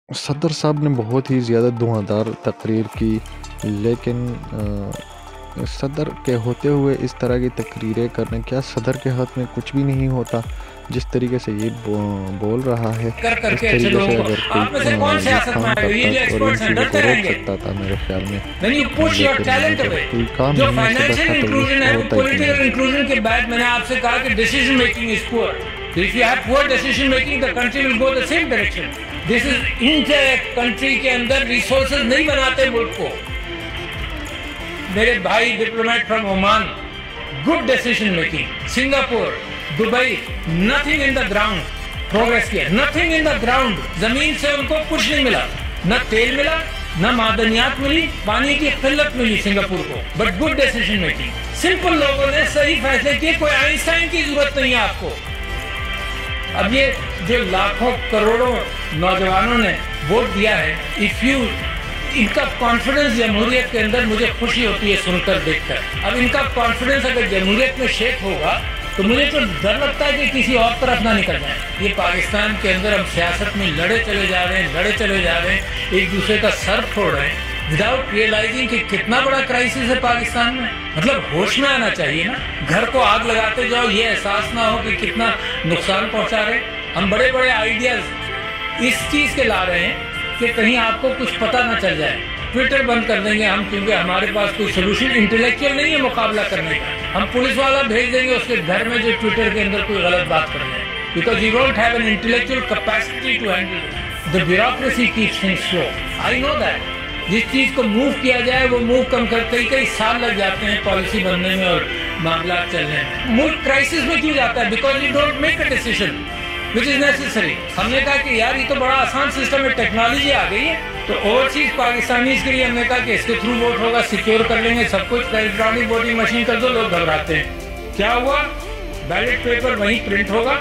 صدر صاحب نے بہت ہی زیادہ دھواں تقریر کی، لیکن صدر کے ہوتے ہوئے اس طرح کی تقریریں کرنے، کیا صدر کے ہاتھ میں کچھ بھی نہیں ہوتا؟ جس طریقے سے یہ بول رہا ہے، اس طریقے سے اگر کوئی یہ کام کرتا اور ان چیزوں کو روک سکتا تھا، میرے خیال میں، لیکن جب کوئی کام جو ہی نہیں کر فائنینشیل سکتا تو انکلوژن ہے وہ ہوتا ہی پولیٹیکل نہیں۔ انکلوژن کے بعد میں نے آپ سے کہا کہ ڈیسیژن میکنگ از پور. If you have poor decision making, the country will go the same direction. This is incorrect. Country کے اندر ریسورسز نہیں بناتے ملک کو. میرے بھائی diplomat from Oman, good decision making. Singapore, Dubai, nothing in the ground progress کیا، nothing in the ground. زمین سے ان کو کچھ نہیں ملا، نہ تیل ملا، نہ معدنیات ملی، پانی کی قلت ملی سنگاپور کو، but good decision making. Simple لوگوں نے صحیح فیصلے کیے، کوئی آئنسٹائن کی ضرورت نہیں ہے آپ کو. اب یہ جو لاکھوں کروڑوں نوجوانوں نے ووٹ دیا ہے، ان کا کانفیڈنس جمہوریت کے اندر مجھے خوشی ہوتی ہے سن کر دیکھ کر. اب ان کا کانفیڈنس اگر جمہوریت میں شیک ہوگا تو مجھے تو ڈر لگتا ہے کہ کسی اور طرف نہ نکل جائیں. یہ پاکستان کے اندر ہم سیاست میں لڑے چلے جا رہے ہیں، ایک دوسرے کا سر پھوڑ رہے ہیں وداؤٹ ریئلائزنگ کہ کتنا بڑا کرائسس ہے پاکستان میں. مطلب ہوش میں آنا چاہیے نا. گھر کو آگ لگاتے جاؤ، یہ احساس نہ ہو کہ کتنا نقصان پہنچا رہے. ہم بڑے بڑے آئیڈیاز اس چیز کے لا رہے ہیں کہ کہیں آپ کو کچھ پتہ نہ چل جائے. ٹویٹر بند کر دیں گے ہم، کیونکہ ہمارے پاس کوئی سولوشن انٹلیکچوئل نہیں ہے مقابلہ کرنے کا. ہم پولیس والا بھیج دیں گے اس کے گھر میں جو ٹویٹر کے اندر کوئی غلط بات کر رہے ہیں، because you don't have an intellectual capacity to handle. The bureaucracy keeps things slow. I know that. جس چیز کو موو کیا جائے وہ موو کم کرتے کئی سال لگ جاتے ہیں پالیسی بننے میں اور معاملات چلنے میں. ملک کرائسس میں کیوں جاتا ہے؟ Because you don't make a decision which is necessary. ہم نے کہا کہ یار یہ تو بڑا آسان سسٹم ہے، ٹیکنالوجی آ گئی ہے تو اوورسیز پاکستانیز کے لیے ہم نے کہا کہ اس کے تھرو ووٹ ہوگا، سیکیور کر لیں گے سب کچھ. الیکٹرانک ووٹنگ مشین کر دو، لوگ گھبراتے ہیں. کیا ہوا؟ بیلٹ پیپر وہیں پرنٹ ہوگا.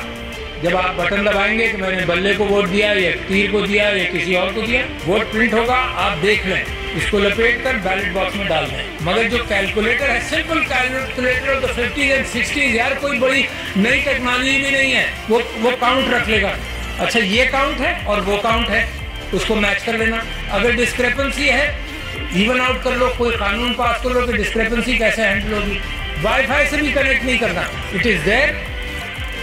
جب آپ بٹن دبائیں گے کہ میں نے بلے کو ووٹ دیا یا تیر کو دیا یا کسی اور کو دیا، ووٹ پرنٹ ہوگا، آپ دیکھ لیں، اس کو لپیٹ کر بیلٹ باکس میں ڈال دیں. مگر جو کیلکولیٹر ہے، simple calculator of the 50s and 60s، یار کوئی بڑی نئی ٹیکنالوجی بھی نہیں ہے، وہ کاؤنٹ رکھ لے گا. اچھا یہ کاؤنٹ ہے اور وہ کاؤنٹ ہے، اس کو میچ کر لینا. اگر ڈسکریپنسی ہے ایون آؤٹ کر لو، کوئی قانون پاس کر لو کہ ڈسکریپنسی کیسے ہینڈل ہوگی. وائی فائی سے بھی کنیکٹ نہیں کرنا، it is there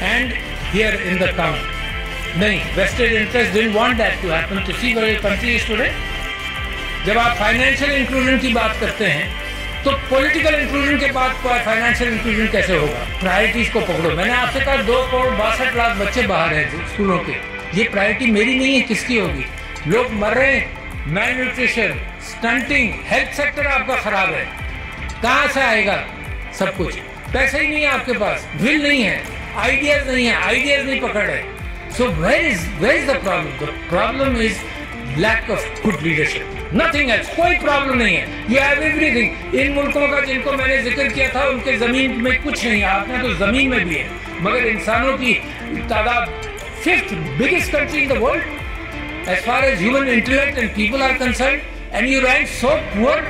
and here in the count. نہیں، vested interest didn't want that to happen. To see where your country is today. جب آپ فائنینشیل انکلوژن کی بات کرتے ہیں تو پولیٹیکل انکلوژن کے بعد فائنینشیل انکلوژن کیسے ہوگا؟ پرائرٹیز کو پکڑو. میں نے آپ سے کہا 2,62,00,000 بچے باہر ہیں اسکولوں کے. یہ پرائرٹی میری نہیں ہے، کس کی ہوگی؟ لوگ مر رہے ہیں، میل نیوٹریشن، اسٹنٹنگ، ہیلتھ سیکٹر آپ کا خراب ہے. کہاں سے آئے گا سب کچھ؟ پیسے ہی نہیں ہے آپ کے پاس، ول نہیں ہے، آئیڈیاز نہیں ہے، آئیڈیاز نہیں پکڑ رہے. سو where is the problem? The problem is lack of good leadership. Nothing else. کوئی پرابلم نہیں ہے. You have everything. ان ملکوں کا جن کو میں نے ذکر کیا تھا ان کے زمین میں کچھ نہیں ہے، آپ نے تو زمین میں بھی ہے، مگر انسانوں کی تعداد 5th biggest country in the world as far as human intellect and people are concerned, and you rank so poor.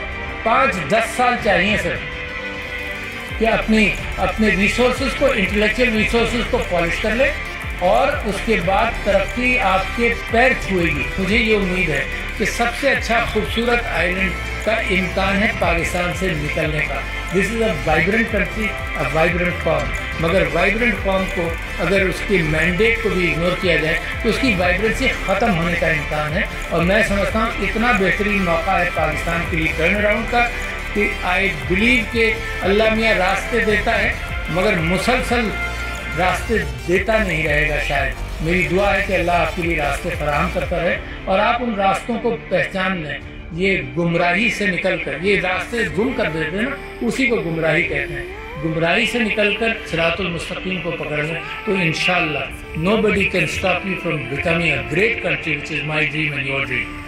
5-10 سال چاہیے سر کہ اپنے ریسورسز کو، انٹلیکچوئل ریسورسز کو پالش کر لے اور اس کے بعد ترقی آپ کے پیر چھوئے گی. مجھے یہ امید ہے کہ سب سے اچھا خوبصورت آئلینڈ کا امکان ہے پاکستان سے نکلنے کا. دس از اے وائبرنٹ کنٹری، اے وائبرنٹ قوم. مگر وائبرنٹ قوم کو اگر اس کی مینڈیٹ کو بھی اگنور کیا جائے تو اس کی وائبرنسی ختم ہونے کا امکان ہے. اور میں سمجھتا ہوں اتنا بہترین موقع ہے پاکستان کے لیے ٹرن اراؤنڈ کا کہ آئی بلیو کہ اللہ میاں راستے دیتا ہے مگر مسلسل راستے دیتا نہیں رہے گا شاید. میری دعا ہے کہ اللہ آپ کے لیے راستے فراہم کرتا رہے اور آپ ان راستوں کو پہچان لیں. یہ گمراہی سے نکل کر، یہ راستے گم کر دیتے ہیں نا، اسی کو گمراہی کہتے ہیں. گمراہی سے نکل کر صراط المستقیم کو پکڑ لیں تو انشاءاللہ nobody can stop you from becoming a great country, which is my dream and your dream.